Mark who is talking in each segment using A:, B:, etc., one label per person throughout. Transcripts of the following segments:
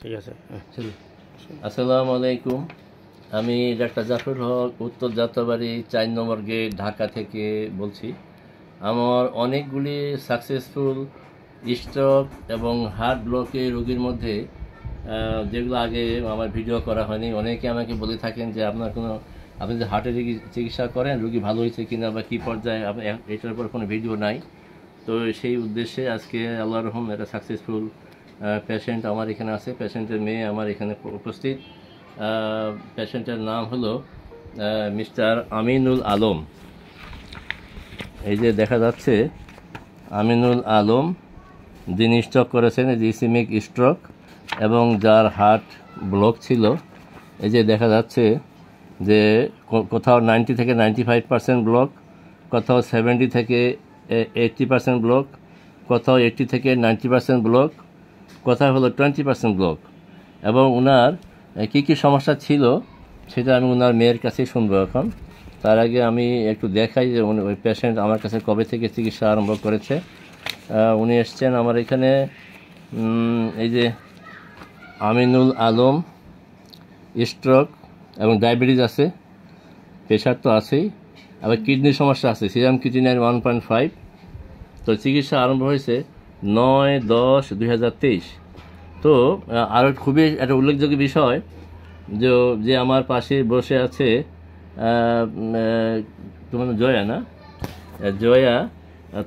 A: ঠিক আছে।
B: আসসালামু আলাইকুম। আমি ডাক্তার জাফর হক, উত্তর যাত্রাবাড়ি 4 নম্বর গেট, ঢাকা থেকে বলছি। আমার অনেকগুলি সাকসেসফুল স্ট্রোক এবং হার্ট ব্লকের রোগীর মধ্যে যেগুলো আগে আমার ভিডিও করা হয়নি, অনেকে আমাকে বলে থাকেন যে আপনি যে হার্টের চিকিৎসা করেন, রোগী ভালো হয়েছে কিনা বা কী পর্যায়ে, এটার উপর কোনো ভিডিও নাই। তো সেই উদ্দেশ্যে আজকে আল্লাহর রহম একটা সাকসেসফুল পেশেন্ট আমার এখানে আছে। পেশেন্টের মেয়ে আমার এখানে উপস্থিত। পেশেন্টের নাম হলো মিস্টার আমিনুল আলম। এই যে দেখা যাচ্ছে আমিনুল আলম, যিনি স্ট্রোক করেছেন, ইসিমিক স্ট্রোক, এবং যার হার্ট ব্লক ছিল। এই যে দেখা যাচ্ছে যে কোথাও 90 থেকে 95% ব্লক, কোথাও 70 থেকে 80% ব্লক, কোথাও 80 থেকে 90% ব্লক, কোথাও হলো 20% ব্লক। এবং ওনার কী কী সমস্যা ছিল সেটা আমি ওনার মেয়ের কাছেই শুনবো এখন। তার আগে আমি একটু দেখাই যে ওই পেশেন্ট আমার কাছে কবে থেকে চিকিৎসা আরম্ভ করেছে। উনি এসছেন আমার এখানে, এই যে আমিনুল আলম, স্ট্রোক এবং ডায়াবেটিস আছে, প্রেশার তো আছেই, আবার কিডনির সমস্যা আছে, সিরাম ক্রিয়েটিনিন 1.5। তো চিকিৎসা আরম্ভ হয়েছে 9/10/2023। তো আরও খুবই একটা উল্লেখযোগ্য বিষয় যে আমার পাশে বসে আছে তোমার জয়া, না? জয়া,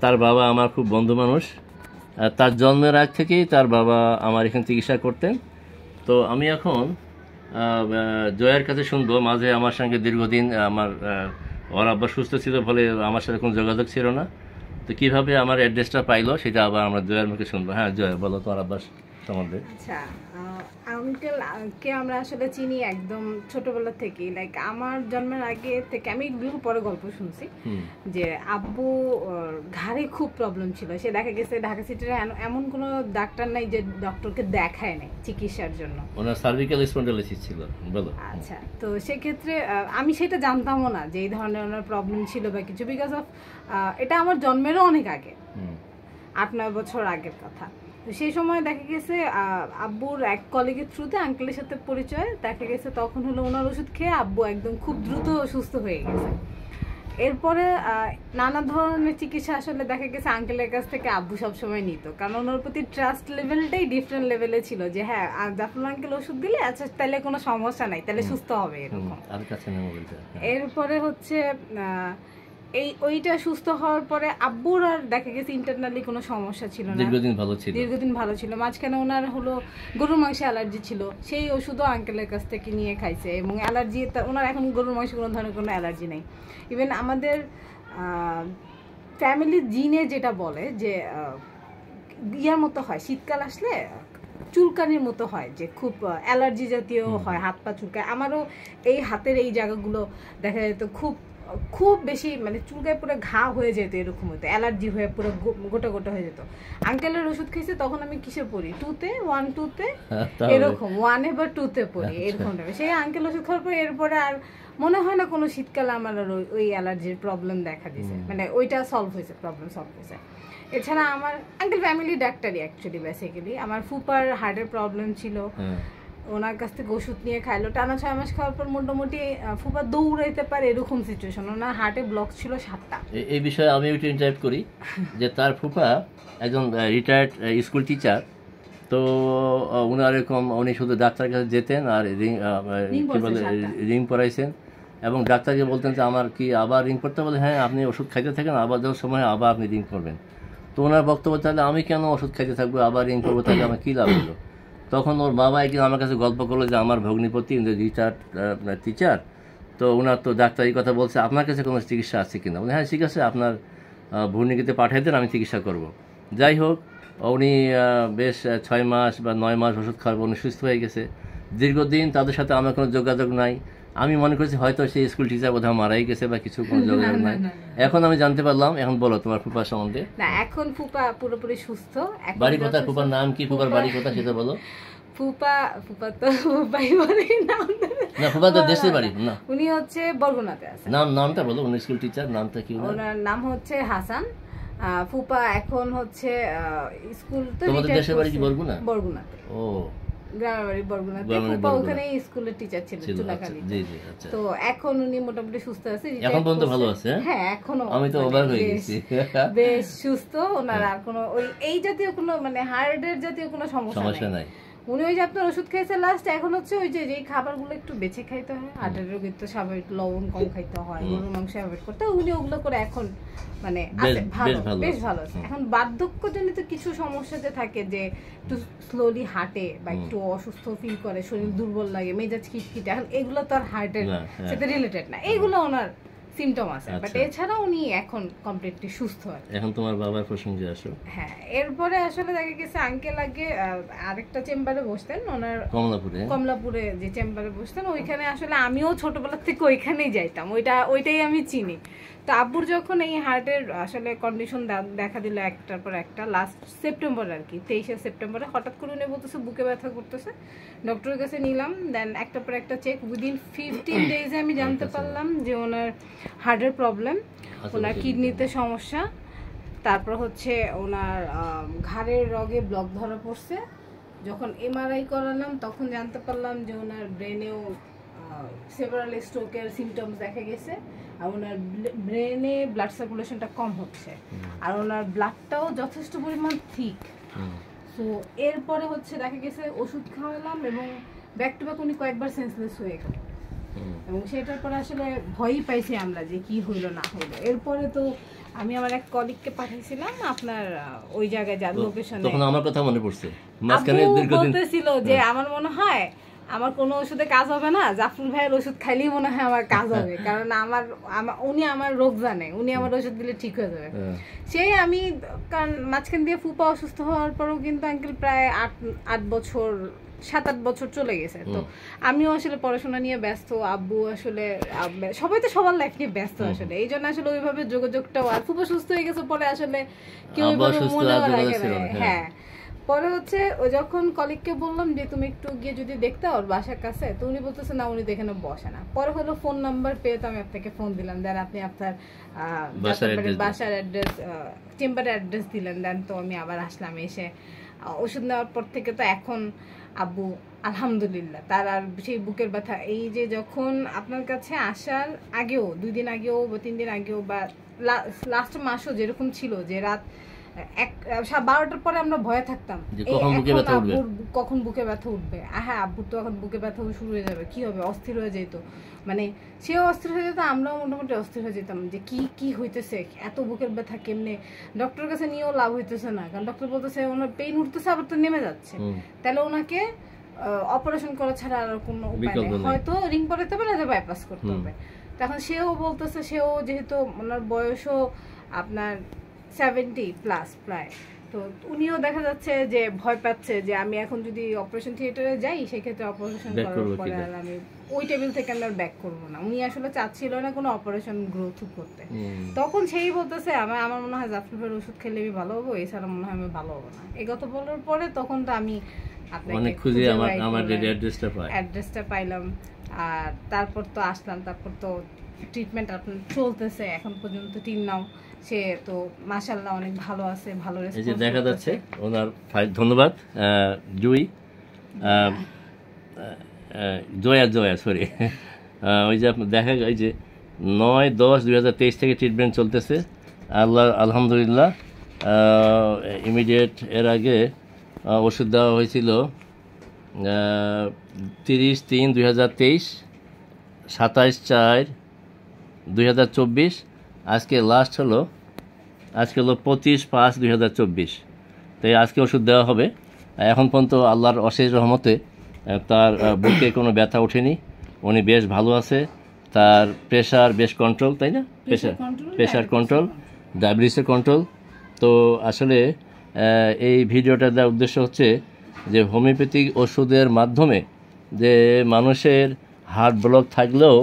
B: তার বাবা আমার খুব বন্ধু মানুষ। তার জন্মের আগ থেকেই তার বাবা আমার এখানে চিকিৎসা করতেন। তো আমি এখন জয়ার কাছে শুনবো। মাঝে আমার সঙ্গে দীর্ঘদিন ওর আব্বা সুস্থ ছিল বলে আমার সাথে কোনো যোগাযোগ ছিল না। তো কীভাবে আমার অ্যাড্রেসটা পাইলো সেটা আবার আমরা জয়ার মুখে শুনবো। হ্যাঁ জয়া, বলো তোমার আব্বার সম্বন্ধে।
C: আচ্ছা, আঙ্কেলকে আমরা আসলে চিনি একদম ছোটবেলা থেকেই। লাইক আমার জন্মের আগে থেকে আমি এগুলো পরে গল্প শুনছি যে আব্বু ঘাড়ে খুব প্রবলেম ছিল। সে দেখা গেছে ঢাকা সিটির এমন কোনো ডাক্তার নাই যে ডক্টরকে দেখায় নাই চিকিৎসার জন্য।
B: ওনার সার্ভিক্যাল স্পন্ডিলোসিস ছিল, বলো।
C: আচ্ছা, তো সেক্ষেত্রে আমি সেটা জানতামও না যে এই ধরনের ওনার প্রবলেম ছিল বা কিছু, বিকজ অফ এটা আমার জন্মেরও অনেক আগে, 8-9 বছর আগের কথা। তো সেই সময় দেখা গেছে আব্বুর এক কলিগের থ্রুতে আঙ্কেলের সাথে পরিচয়, দেখা গেছে তখন হলো ওনার ওষুধ খেয়ে আব্বু একদম খুব দ্রুত সুস্থ হয়ে গেছে। এরপরে নানা ধরনের চিকিৎসা আসলে দেখা গেছে আঙ্কেলের কাছ থেকে আব্বু সবসময় নিত, কারণ ওনার প্রতি ট্রাস্ট লেভেলটাই ডিফারেন্ট লেভেলে ছিল যে হ্যাঁ জাফর আঙ্কেল ওষুধ দিলে আচ্ছা তাহলে কোনো সমস্যা নাই, তাহলে সুস্থ হবে এরকম। এরপরে হচ্ছে ওইটা সুস্থ হওয়ার পরে আব্বুর আর দেখা গেছে ইন্টারনালি কোনো সমস্যা ছিল না, দীর্ঘদিন ভালো ছিল। মাঝখানে ওনার হলো গরুর মাংসে অ্যালার্জি ছিল, সেই ওষুধও আঙ্কেলের কাছ থেকে নিয়ে খাইছে, এবং অ্যালার্জি ওনার এখন গরুর মাংসে কোনো ধরনের কোনো অ্যালার্জি নেই। ইভেন আমাদের ফ্যামিলি জিনে যেটা বলে যে ইয়ার মতো হয়, শীতকাল আসলে চুলকানির মতো হয়, যে খুব অ্যালার্জি জাতীয় হয়, হাত পা চুলকায়। আমারও এই হাতের এই জায়গাগুলো দেখা যেত খুব বেশি, মানে চুলকায় পুরো ঘা হয়ে যেত, এরকম হতো, অ্যালার্জি হয়ে পুরো গোটা গোটা হয়ে যেত। আঙ্কেলের ওষুধ খেয়েছে তখন আমি কিসে পড়ি, 1-2-তে এরকম, 1-এ বা 2-তে পড়ি এরকম টাইমে। সেই আঙ্কেল ওষুধ খাওয়ার পরে এরপরে আর মনে হয় না কোনো শীতকালে আমার আর ওই অ্যালার্জির প্রবলেম দেখা দিয়েছে, মানে ওইটা সলভ হয়েছে, প্রবলেম সলভ হয়েছে। এছাড়া আমার আঙ্কেল ফ্যামিলি ডাক্তারই অ্যাকচুয়ালি, বেসিক্যালি আমার ফুপার হার্টের প্রবলেম ছিল, ওনার কাছ থেকে ওষুধ নিয়ে খাইলো, টানা 6 মাস খাওয়ার পর মোটামুটি ফুপা দৌড়াইতে পারে এরকম সিচুয়েশন। ওনার হার্টে ব্লক ছিল 7টা।
B: এই বিষয়ে আমি একটু ইন্টারাক্ট করি যে তার ফুপা একজন রিটায়ার্ড স্কুল টিচার। তো উনার এরকম উনি শুধু ডাক্তারের কাছে যেতেন আর রিং পরাইছেন, এবং ডাক্তারকে বলতেন যে আমার কি আবার রিং পড়তে, বলে হ্যাঁ আপনি ওষুধ খাইতে থাকেন, আবার যখন সময় আবার আপনি রিং করবেন। তো ওনার বক্তব্য, তাহলে আমি কেন ওষুধ খাইতে থাকবো, আবার রিং করবো, তাহলে আমার কী লাভ হলো? তখন ওর বাবা একদিন আমার কাছে গল্প করলো যে আমার ভগ্নিপতি রিটায়ার্ড টিচার, তো ওনার তো ডাক্তার এই কথা বলছে, আপনার কাছে কোনো চিকিৎসা আছে কিনা? বলে হ্যাঁ ঠিক আছে, আপনার ভগ্নিকে পাঠাই দেন, আমি চিকিৎসা করব। যাই হোক, উনি বেশ 6 মাস বা 9 মাস ওষুধ খাওয়ার পর উনি সুস্থ হয়ে গেছে। দীর্ঘদিন তাদের সাথে আমার কোনো যোগাযোগ নাই। আমি মনে করছি হয়তো সেই স্কুল টিচার বোধহয় মারাই গেছে বা কিছু, কোনো যোগাযোগ নাই। এখন আমি জানতে পারলাম। এখন বলো তোমার ফুপার সম্বন্ধে।
C: না, এখন ফুপা পুরোপুরি সুস্থ।
B: বাড়ি কোথায়? ফুপার নাম কি? ফুপার বাড়ি কোথায় সেটা বলো।
C: ফুপা তো ভাই বলে নাম
B: না, ফুপা তো দেশের বাড়ি না,
C: উনি হচ্ছে বরগুনাতে আছে।
B: নামটা বলো, উনি স্কুল টিচার, নামটা কি?
C: ওনার নাম হচ্ছে হাসান। ফুপা এখন হচ্ছে স্কুল তো।
B: তোমাদের দেশের বাড়ি কি বরগুনা?
C: বরগুনাতে।
B: ও
C: গ্রামের বাড়ি বরগুনাতে,
B: গ্রামের
C: ফুপা
B: বরগুনা।
C: ওখানে স্কুলের টিচার ছিলেন
B: ছিল, আচ্ছা,
C: চুলাখালীতে।
B: জি জি, আচ্ছা।
C: তো এখন উনি মোটামুটি সুস্থ আছে,
B: এখন
C: retired
B: পর্যন্ত ভালো
C: করছে।
B: আছে,
C: হ্যাঁ এখনো
B: আমি তো
C: মানে
B: অবাক হয়ে
C: বেশ-
B: গেছি।
C: বেশ সুস্থ, ওনার আর কোনো ওই এই জাতীয় কোনো মানে হার্টের জাতীয় কোনো সমস্যা
B: সমস্যা
C: নাই।
B: নাই।
C: উনি ওই যে আপনার ওষুধ খাইছে লাস্ট, এখন হচ্ছে ওই যে যেই খাবারগুলো একটু বেছে খাইতে হয়, হার্টের রোগীর তো স্বাভাবিক লবণ কম খাইতে হয়, গরুর মাংস অ্যাভয়েড করতে হয়, উনি ওগুলো করে এখন মানে আছে ভালো, বেশ ভালো আছে। এখন বার্ধক্যজনিত কিছু সমস্যা যে থাকে, যে একটু স্লোলি হাঁটে বা একটু অসুস্থ ফিল করে, শরীর দুর্বল লাগে, মেজাজ খিটখিটে, এখন এগুলো তো আর হার্টের
B: না, হ্যাঁ।
C: সাথে রিলেটেড না, এইগুলো ওনার সিমটম আছে, বাট
B: আচ্ছা।
C: এছাড়া উনি এখন কমপ্লিটলি সুস্থ হয়।
B: এখন তোমার বাবার প্রসঙ্গে আসো।
C: হ্যাঁ, এরপরে আসলে দেখা গেছে আঙ্কেল আগে আরেকটা চেম্বারে বসতেন, ওনার
B: কমলাপুরে।
C: কমলাপুরে যে চেম্বারে বসতেন, ওইখানে আসলে আমিও ছোটবেলা থেকে ওইখানেই যাইতাম, ওইটাই আমি চিনি। তো আব্বুর যখন এই হার্টের আসলে কন্ডিশন দেখা দিল একটার পর একটা, লাস্ট সেপ্টেম্বর আর কি, 23শে সেপ্টেম্বরে হঠাৎ করে উনি বলতেছে বুকে ব্যথা করতেছে, ডক্টরের কাছে নিলাম, দেন একটার পর একটা চেক, উইদিন 15 ডেজে আমি জানতে পারলাম যে ওনার হার্টের প্রবলেম, ওনার কিডনিতে সমস্যা, তারপর হচ্ছে ওনার ঘাড়ের রগে ব্লক ধরা পড়ছে। যখন এমআরআই করালাম তখন জানতে পারলাম যে ওনার ব্রেনেও সেভারাল স্ট্রোকের সিমটমস দেখা গেছে, আর ওনার ব্রেনে ব্লাড সার্কুলেশনটা কম হচ্ছে, আর ওনার ব্লাডটাও যথেষ্ট পরিমাণ থিক। সো এরপরে হচ্ছে দেখা গেছে ওষুধ খাওয়ালাম এবং ব্যাক টু ব্যাক উনি কয়েকবার সেন্সলেস হয়ে গেল, এবং সেটার পরে আসলে ভয়ই পাইছি আমরা যে কি হইলো না হইলো। এরপরে তো আমি আমার এক কলিগকে পাঠাইছিলাম আপনার ওই জায়গায় যার লোকেশনে,
B: তখন আমার কথা মনে পড়ছে, মাঝখানে
C: আব্বু
B: দীর্ঘদিন
C: বলতেছিল যে আমার মনে হয় আমার কোনো ওষুধে কাজ হবে না, জাফর ভাইয়ের ওষুধ খাইলেই মনে হয় আমার কাজ হবে, কারণ উনি আমার রোগ জানে, উনি আমার ওষুধ দিলে ঠিক হয়ে যাবে। সেই আমি, কারণ মাঝখান দিয়ে ফুপা অসুস্থ হওয়ার পরেও কিন্তু আঙ্কেল প্রায় 7-8 বছর চলে গেছে। তো আমিও আসলে পড়াশোনা নিয়ে ব্যস্ত, আব্বু আসলে সবাই তো সবার লাইফ নিয়ে ব্যস্ত আসলে, এই জন্য আসলে ওইভাবে যোগাযোগটাও, আর ফুপা সুস্থ হয়ে গেছে পরে আসলে কেউ ওইভাবে মনেও রাখে না। হ্যাঁ, পরে হচ্ছে ওই যখন কলিগকে বললাম যে তুমি একটু গিয়ে যদি দেখতে ওর বাসার কাছে, তো উনি বলতেছে না, উনি এখানে বসে না। পরে হলো ফোন নাম্বার পেয়ে তো আমি আপনাকে ফোন দিলাম, দেন আপনি আপনার বাসার অ্যাড্রেস, চেম্বারের অ্যাড্রেস দিলেন, দেন তো আমি আবার আসলাম, এসে ওষুধ নেওয়ার পর থেকে তো এখন আব্বু আলহামদুলিল্লাহ, তার আর সেই বুকের ব্যথা, এই যে যখন আপনার কাছে আসার আগেও 2 দিন আগেও বা 3 দিন আগেও বা লাস্ট মাসও যেরকম ছিল, যে রাত 12টার পরে আমরা ভয়ে থাকতাম কখন বুকে ব্যথা উঠবে, হ্যাঁ আব্বুর তো এখন বুকে ব্যথা শুরু হয়ে যাবে, কি হবে, অস্থির হয়ে যেত, মানে সেও অস্থির হয়ে যেত, আমরাও মোটামুটি অস্থির হয়ে যেতাম যে কি হইতেছে, এত বুকের ব্যথা কেমনে, ডক্টরের কাছে নিয়েও লাভ হইতেছে না, কারণ ডক্টর বলতেছে ওনার পেইন উঠতেছে আবার তো নেমে যাচ্ছে, তাহলে ওনাকে অপারেশন করা ছাড়া আর কোনো উপায় নেই, হয়তো রিং পরাতে হবে না, বাইপাস করতে হবে। তখন সেও বলতেছে, সেও যেহেতু ওনার বয়সও আপনার 70+ প্রায়, তো উনিও দেখা যাচ্ছে যে ভয় পাচ্ছে যে আমি এখন যদি অপারেশন থিয়েটারে যাই, সেক্ষেত্রে অপারেশন করার পরে আর আমি ওই টেবিল থেকে আমি আর ব্যাক করবো না, উনি আসলে চাচ্ছিল না কোনো অপারেশন গ্রোথ করতে। তখন সেই বলতেছে আমার মনে হয় জাফর ভাইয়ের ওষুধ খেলে আমি ভালো হবো, এছাড়া মনে হয় আমি ভালো হবো না, এই কথা বলার পরে তখন তো আমি
B: অনেক খুঁজে আমার
C: অ্যাড্রেসটা পাইলাম, আর তারপর তো আসলাম, তারপর তো ট্রিটমেন্ট আপনার চলতেছে এখন পর্যন্ত টিল নাও, সে তো মাশাআল্লাহ অনেক ভালো আছে, ভালো রেসপন্স, এই যে
B: দেখা যাচ্ছে ওনার ধন্যবাদ জুই, জয়া সরি, ওই যে আপনার দেখা যায় যে 9-10-2023 থেকে ট্রিটমেন্ট চলতেছে, আলহামদুলিল্লাহ। ইমিডিয়েট এর আগে ওষুধ দেওয়া হয়েছিল 30-3-2023, 27-4-2024, আজকে লাস্ট হলো 25-5-2024, তাই আজকে ওষুধ দেওয়া হবে। এখন পর্যন্ত আল্লাহর অশেষ রহমতে তার বুকে কোনো ব্যথা ওঠেনি, উনি বেশ ভালো আছে, তার প্রেশার বেশ কন্ট্রোল, তাই না, প্রেশার কন্ট্রোল, ডায়াবেটিসের কন্ট্রোল। তো আসলে এই ভিডিওটা দেওয়ার উদ্দেশ্য হচ্ছে যে হোমিওপ্যাথিক ওষুধের মাধ্যমে যে মানুষের হার্ট ব্লক থাকলেও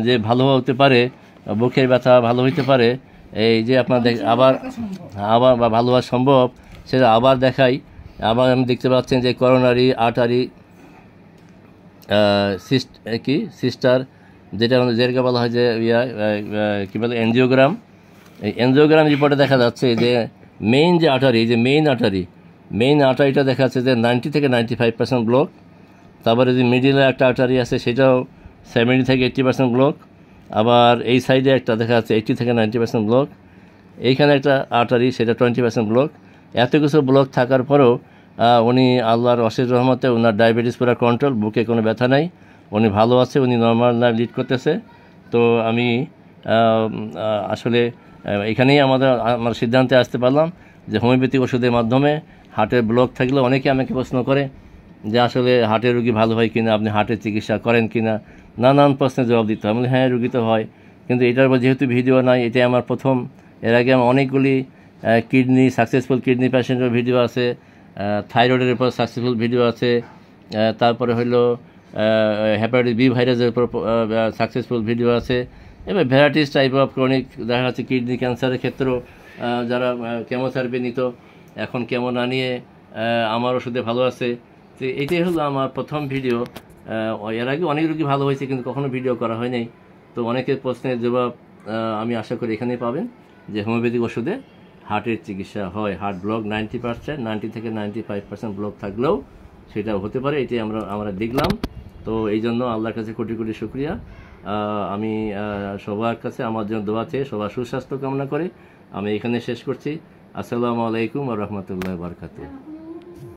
B: যে ভালো হতে পারে, বুকের ব্যথা ভালো হইতে পারে, এই যে আপনার আবার ভালো হওয়া সম্ভব, সেটা আবার দেখাই। আবার আপনি দেখতে পাচ্ছেন যে করোনারি আর্টারি সিস্টার, যেটাকে বলা হয় যে কী বলে এনজিওগ্রাম, এই এনজিওগ্রাম রিপোর্টে দেখা যাচ্ছে যে মেইন আর্টারি মেইন আর্টারিটা দেখা যাচ্ছে যে 90 থেকে 95% ব্লক। তারপরে যে মিডিলে একটা আর্টারি আছে সেটাও 70 থেকে 80% ব্লক। আবার এই সাইডে একটা দেখা যাচ্ছে 80 থেকে 90% ব্লক। এইখানে একটা আর্টারি, সেটা 20% ব্লক। এত কিছু ব্লক থাকার পরেও উনি আল্লাহর অশেষ রহমতে ওনার ডায়াবেটিস পুরো কন্ট্রোল, বুকে কোনো ব্যথা নাই, উনি ভালো আছে, উনি নর্মাল লাইফ লিড করতেছে। তো আমি আসলে এখানেই আমার সিদ্ধান্তে আসতে পারলাম যে হোমিওপ্যাথিক ওষুধের মাধ্যমে হার্টের ব্লক থাকলে, অনেকে আমাকে প্রশ্ন করে যে আসলে হার্টের রুগী ভালো হয় কিনা, আপনি হার্টের চিকিৎসা করেন কিনা, নানান প্রশ্নের জবাব দিতে হয়। হ্যাঁ, রুগী তো হয়, কিন্তু এটার উপর যেহেতু ভিডিও নাই, এটাই আমার প্রথম। এর আগে আমার অনেকগুলি কিডনি, সাকসেসফুল কিডনি পেশেন্টের ভিডিও আছে, থাইরয়েডের উপর সাকসেসফুল ভিডিও আছে, তারপরে হলো হেপাটাইটিস বি ভাইরাসের উপর সাকসেসফুল ভিডিও আছে। এবার ভ্যারাইটিস টাইপ অফ ক্রনিক দেখা যাচ্ছে কিডনি ক্যান্সারের ক্ষেত্রেও যারা কেমোথেরাপি নিত, এখন কেমো না নিয়ে আমার ওষুধে ভালো আছে। তো এটাই হলো আমার প্রথম ভিডিও। এর আগে অনেক রোগী ভালো হয়েছে, কিন্তু কখনো ভিডিও করা হয় নাই। তো অনেকের প্রশ্নের জবাব আমি আশা করি এখানেই পাবেন, যে হোমিওপ্যাথিক ওষুধে হার্টের চিকিৎসা হয়। হার্ট ব্লক 90%, 90 থেকে 95% ব্লক থাকলেও সেটা হতে পারে, এটাই আমরা দেখলাম। তো এই জন্য আল্লাহর কাছে কোটি কোটি শুকরিয়া। আমি সবার কাছে আমার জন্য দোয়া চেয়ে সবার সুস্বাস্থ্য কামনা করে আমি এখানে শেষ করছি। আসসালামু আলাইকুম ওয়া রাহমাতুল্লাহি ওয়া বারাকাতুহু।